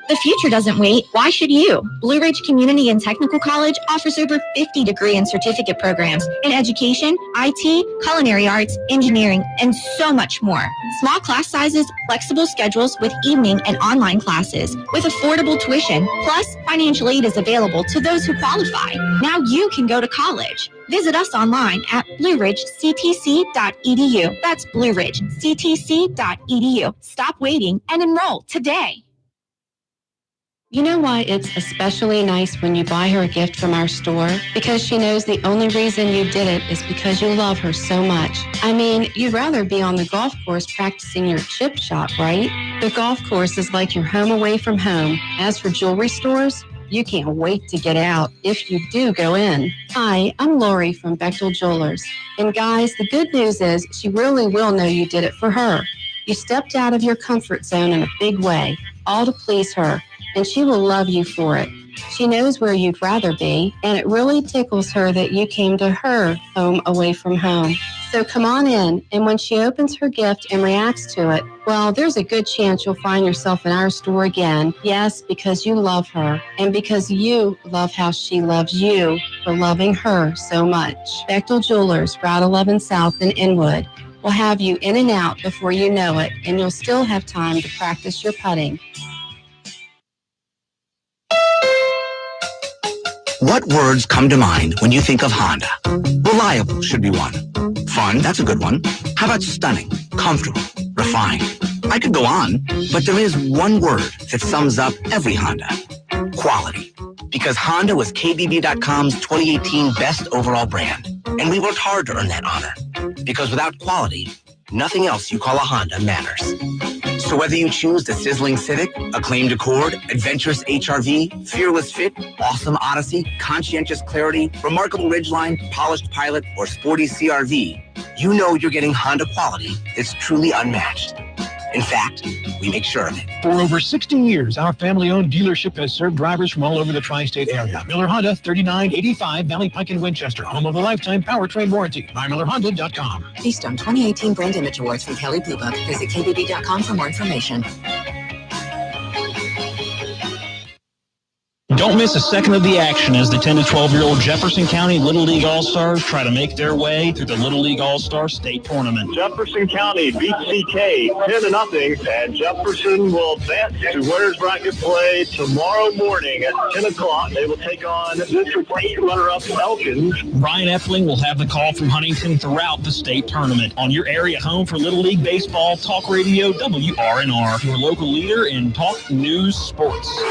[SPEAKER 5] The future doesn't wait. Why should you? Blue Ridge Community and Technical College offers over 50 degree and certificate programs in education, IT, culinary arts, engineering, and so much more. Small class sizes, flexible schedules with evening and online classes with affordable tuition, plus financial aid is available to those who qualify. Now you can go to college. Visit us online at blueridgectc.edu. That's blueridgectc.edu. Stop waiting and enroll today.
[SPEAKER 22] You know why it's especially nice when you buy her a gift from our store? Because she knows the only reason you did it is because you love her so much. I mean, you'd rather be on the golf course practicing your chip shot, right? The golf course is like your home away from home. As for jewelry stores, you can't wait to get out if you do go in. Hi, I'm Lori from Bechtel Jewelers. And guys, the good news is she really will know you did it for her. You stepped out of your comfort zone in a big way, all to please her. And she will love you for it. She knows where you'd rather be, and it really tickles her that you came to her home away from home. So come on in, and when she opens her gift and reacts to it, well, there's a good chance you'll find yourself in our store again. Yes, because you love her, and because you love how she loves you for loving her so much. Bechtel Jewelers, Route 11 South in Inwood, will have you in and out before you know it, and you'll still have time to practice your putting.
[SPEAKER 23] What words come to mind when you think of Honda? Reliable should be one. Fun, that's a good one. How about stunning, comfortable, refined? I could go on, but there is one word that sums up every Honda. Quality. Because Honda was KBB.com's 2018 best overall brand. And we worked hard to earn that honor. Because without quality, nothing else you call a Honda matters. So whether you choose the sizzling Civic, acclaimed Accord, adventurous HR-V, fearless Fit, awesome Odyssey, conscientious Clarity, remarkable Ridgeline, polished Pilot, or sporty CR-V, you know you're getting Honda quality that's truly unmatched. In fact, we make sure of it.
[SPEAKER 7] For over 16 years, our family-owned dealership has served drivers from all over the tri-state area. Miller Honda, 3985 Valley Pike in Winchester, home of a lifetime powertrain warranty. MyMillerHonda.com.
[SPEAKER 24] Keystone 2018 Brand Image Awards from Kelly Blue Book. Visit KBB.com for more information.
[SPEAKER 4] Don't miss a second of the action as the 10 to 12-year-old Jefferson County Little League All-Stars try to make their way through the Little League All-Star State Tournament.
[SPEAKER 1] Jefferson County beats CK 10-0, and Jefferson will advance to winners bracket play tomorrow morning at 10 o'clock. They will take on District 8 runner-up Elkins.
[SPEAKER 4] Brian Effling will have the call from Huntington throughout the state tournament. On your area home for Little League Baseball, Talk Radio WRNR, your local leader in talk news sports.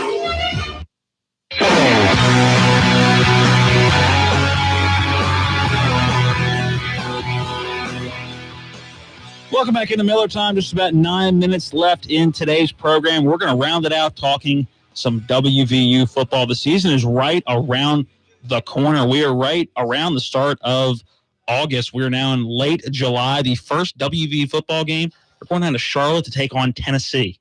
[SPEAKER 4] Welcome back into Miller Time. Just about 9 minutes left in today's program. We're going to round it out talking some WVU football. The season is right around the corner. We are right around the start of August. We're now in late July. The first WVU football game, we're going down to Charlotte to take on Tennessee,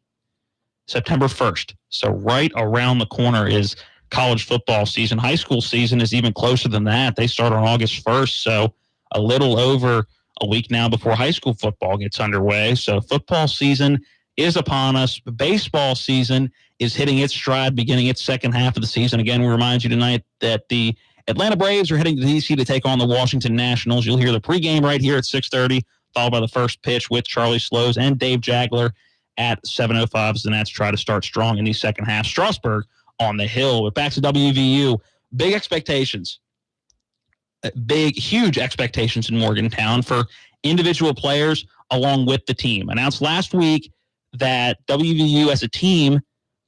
[SPEAKER 4] September 1st. So right around the corner is college football season. High school season is even closer than that. They start on August 1st, so a little over a week now before high school football gets underway. So football season is upon us. Baseball season is hitting its stride, beginning its second half of the season. Again, we remind you tonight that the Atlanta Braves are heading to D.C. to take on the Washington Nationals. You'll hear the pregame right here at 6:30, followed by the first pitch with Charlie Slows and Dave Jagler at 7:05 as the Nats try to start strong in the second half. Strasburg on the hill. But back to WVU. Big expectations. Huge expectations in Morgantown for individual players along with the team. Announced last week that WVU as a team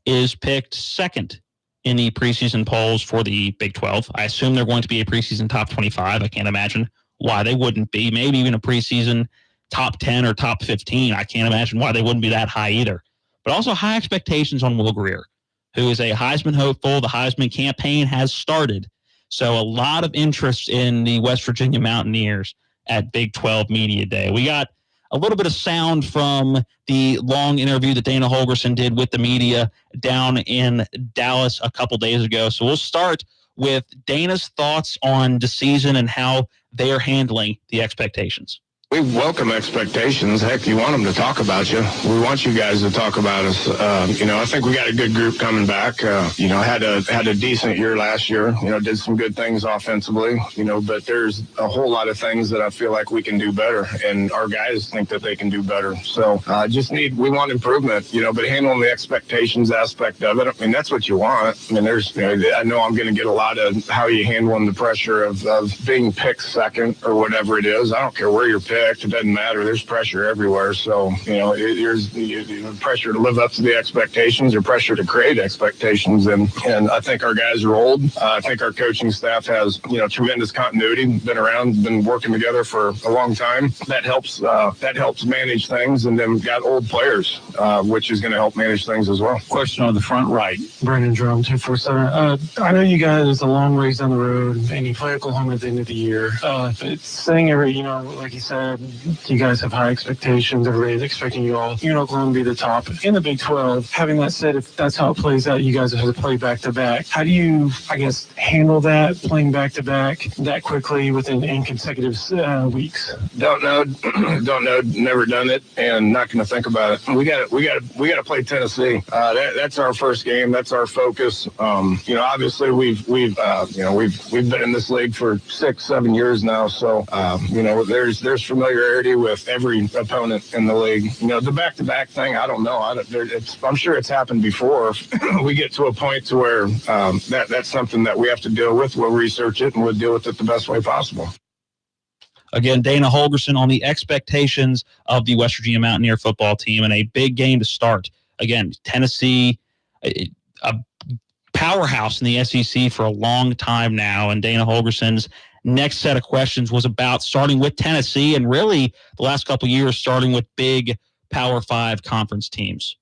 [SPEAKER 4] is picked second in the preseason polls for the Big 12. I assume they're going to be a preseason top 25. I can't imagine why they wouldn't be. Maybe even a preseason top 10 or top 15. I can't imagine why they wouldn't be that high either. But also high expectations on Will Greer, who is a Heisman hopeful. The Heisman campaign has started. So a lot of interest in the West Virginia Mountaineers at Big 12 Media Day. We got a little bit of sound from the long interview that Dana Holgorsen did with the media down in Dallas a couple days ago. So we'll start with Dana's thoughts on the season and how they are handling the expectations.
[SPEAKER 8] We welcome expectations. Heck, you want them to talk about you. We want you guys to talk about us. I think we got a good group coming back. Had a decent year last year. Did some good things offensively. But there's a whole lot of things that I feel like we can do better, and our guys think that they can do better. So we want improvement. But handling the expectations aspect of it, that's what you want. I know I'm going to get a lot of how you handling the pressure of being picked second or whatever it is. I don't care where you're picked. It doesn't matter. There's pressure everywhere. So, there's pressure to live up to the expectations or pressure to create expectations. And I think our guys are old. I think our coaching staff has, tremendous continuity, been around, been working together for a long time. That helps manage things. And then got old players, which is going to help manage things as well.
[SPEAKER 6] Question on the front right.
[SPEAKER 9] Brandon Drum, 247. I know you guys are a long ways down the road and you play Oklahoma at the end of the year. It's saying like you said, you guys have high expectations. Everybody's expecting you all, Oklahoma to be the top in the Big 12. Having that said, if that's how it plays out, you guys have to play back-to-back. How do you, handle that, playing back-to-back that quickly within consecutive weeks?
[SPEAKER 8] Don't know, never done it, and not going to think about it. We got to play Tennessee. That's our first game. That's our focus. Obviously we've been in this league for 6-7 years now, so there's familiarity with every opponent in the league. The back-to-back thing, I don't know. I'm sure it's happened before. We get to a point to where that's something that we have to deal with. We'll research it and we'll deal with it the best way possible.
[SPEAKER 4] Again, Dana Holgorsen on the expectations of the West Virginia Mountaineer football team and a big game to start. Again, Tennessee, a powerhouse in the SEC for a long time now, and Dana Holgorsen's next set of questions was about starting with Tennessee and really the last couple of years starting with big Power 5 conference teams.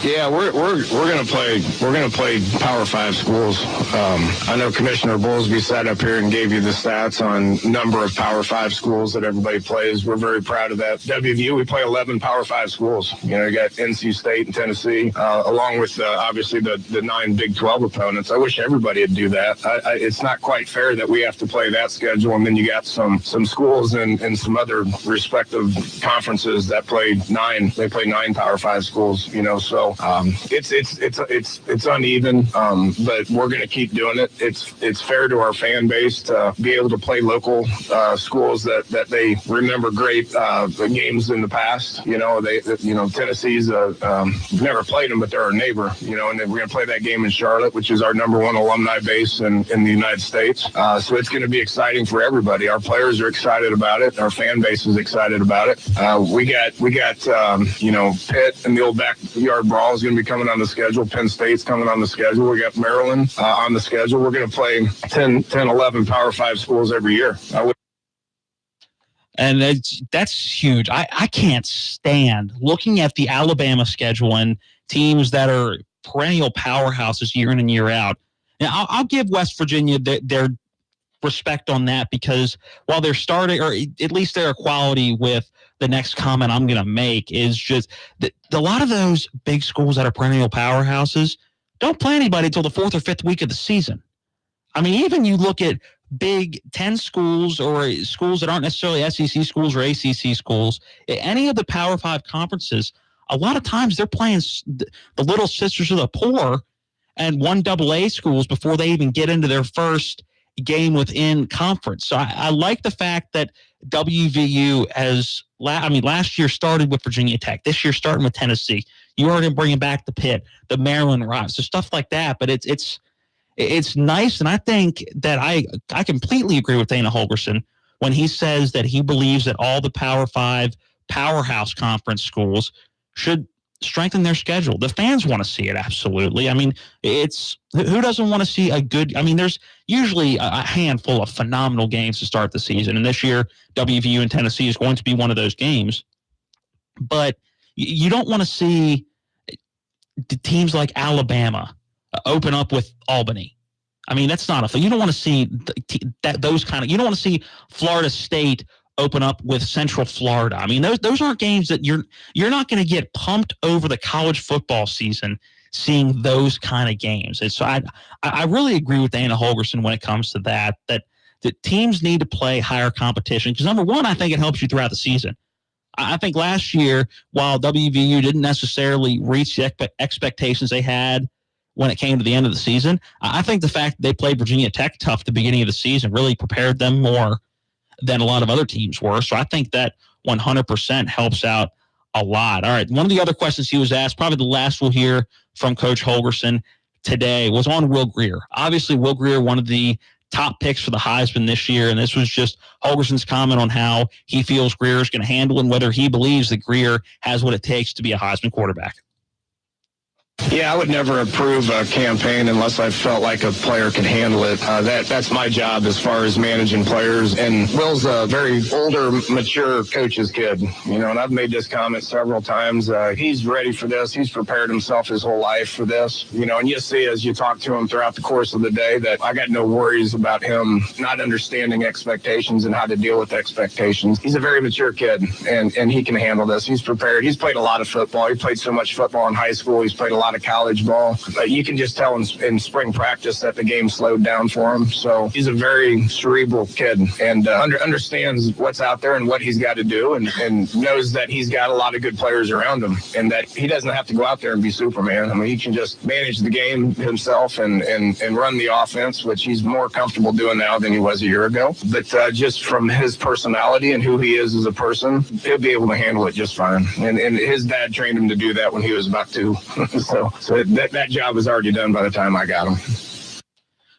[SPEAKER 8] Yeah, we're gonna play Power 5 schools. I know Commissioner Bowlesby sat up here and gave you the stats on number of Power 5 schools that everybody plays. We're very proud of that. WVU, we play 11 Power 5 schools. You got NC State and Tennessee, along with obviously the 9 Big 12 opponents. I wish everybody would do that. It's not quite fair that we have to play that schedule, and then you got some schools and some other respective conferences that play 9. They play 9 Power 5 schools. So So it's uneven, but we're going to keep doing it. It's fair to our fan base to be able to play local schools that they remember great games in the past. Tennessee's never played them, but they're our neighbor. And then we're going to play that game in Charlotte, which is our number one alumni base in the United States. So it's going to be exciting for everybody. Our players are excited about it. Our fan base is excited about it. We got Pitt and the old backyard brawl is going to be coming on the schedule. Penn State's coming on the schedule. We got Maryland on the schedule. We're going to play 10, 11 Power 5 schools every year.
[SPEAKER 4] And that's huge. I can't stand looking at the Alabama schedule and teams that are perennial powerhouses year in and year out. Now, I'll give West Virginia their respect on that, because while they're starting, or at least their equality with the next comment I'm going to make, is just that a lot of those big schools that are perennial powerhouses don't play anybody until the 4th or 5th week of the season. I mean, even you look at Big Ten schools or schools that aren't necessarily SEC schools or ACC schools, any of the Power 5 conferences, a lot of times they're playing the little sisters of the poor and 1AA schools before they even get into their first game within conference. So I like the fact that WVU last year started with Virginia Tech. This year starting with Tennessee. You already bringing back the Pitt, the Maryland Rocks, so stuff like that. But it's nice, and I think that I completely agree with Dana Holgorsen when he says that he believes that all the Power 5 powerhouse conference schools should strengthen their schedule. The fans want to see it, absolutely. I mean, who doesn't want to see there's usually a handful of phenomenal games to start the season, and this year WVU and Tennessee is going to be one of those games. But you don't want to see teams like Alabama open up with Albany. I mean, that's not a thing. You don't want to see those kind of. You don't want to see Florida State open up with Central Florida. I mean, those aren't games that you're not going to get pumped over the college football season seeing those kind of games. And so I really agree with Dana Holgorsen when it comes to that teams need to play higher competition, because number one, I think it helps you throughout the season. I think last year, while WVU didn't necessarily reach the expectations they had when it came to the end of the season, I think the fact that they played Virginia Tech tough at the beginning of the season really prepared them more than a lot of other teams were. So I think that 100% helps out a lot. All right, one of the other questions he was asked, probably the last we'll hear from Coach Holgorsen today, was on Will Grier. Obviously, Will Grier, one of the top picks for the Heisman this year, and this was just Holgorsen's comment on how he feels Grier is going to handle and whether he believes that Grier has what it takes to be a Heisman quarterback.
[SPEAKER 8] Yeah, I would never approve a campaign unless I felt like a player could handle it. That's my job as far as managing players. And Will's a very older, mature coach's kid, and I've made this comment several times. He's ready for this. He's prepared himself his whole life for this, and you see as you talk to him throughout the course of the day that I got no worries about him not understanding expectations and how to deal with expectations. He's a very mature kid, and he can handle this. He's prepared. He's played a lot of football. He played so much football in high school. He's played a lot of college ball. You can just tell in spring practice that the game slowed down for him. So he's a very cerebral kid and understands what's out there and what he's got to do, and knows that he's got a lot of good players around him and that he doesn't have to go out there and be Superman. I mean, he can just manage the game himself and run the offense, which he's more comfortable doing now than he was a year ago. But just from his personality and who he is as a person, he'll be able to handle it just fine. And his dad trained him to do that when he was about 2. So that job was already done by the time I got him.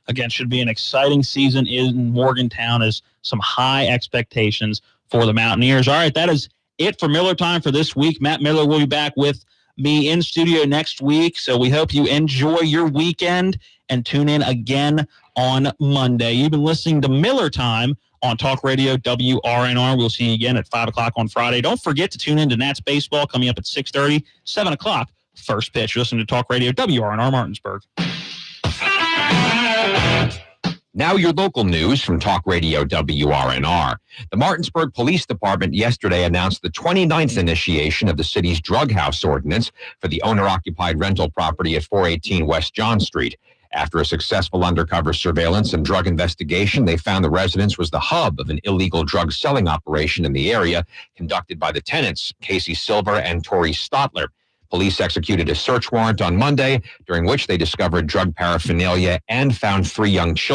[SPEAKER 4] Again, should be an exciting season in Morgantown, as some high expectations for the Mountaineers. All right, that is it for Miller Time for this week. Matt Miller will be back with me in studio next week, so we hope you enjoy your weekend and tune in again on Monday. You've been listening to Miller Time on Talk Radio WRNR. We'll see you again at 5 o'clock on Friday. Don't forget to tune in to Nats Baseball coming up at 6:30, 7 o'clock. First pitch. You're listening to Talk Radio WRNR Martinsburg.
[SPEAKER 10] Now your local news from Talk Radio WRNR. The Martinsburg Police Department yesterday announced the 29th initiation of the city's drug house ordinance for the owner-occupied rental property at 418 West John Street. After a successful undercover surveillance and drug investigation, they found the residence was the hub of an illegal drug selling operation in the area conducted by the tenants, Casey Silver and Tori Stotler. Police executed a search warrant on Monday, during which they discovered drug paraphernalia and found 3 young children.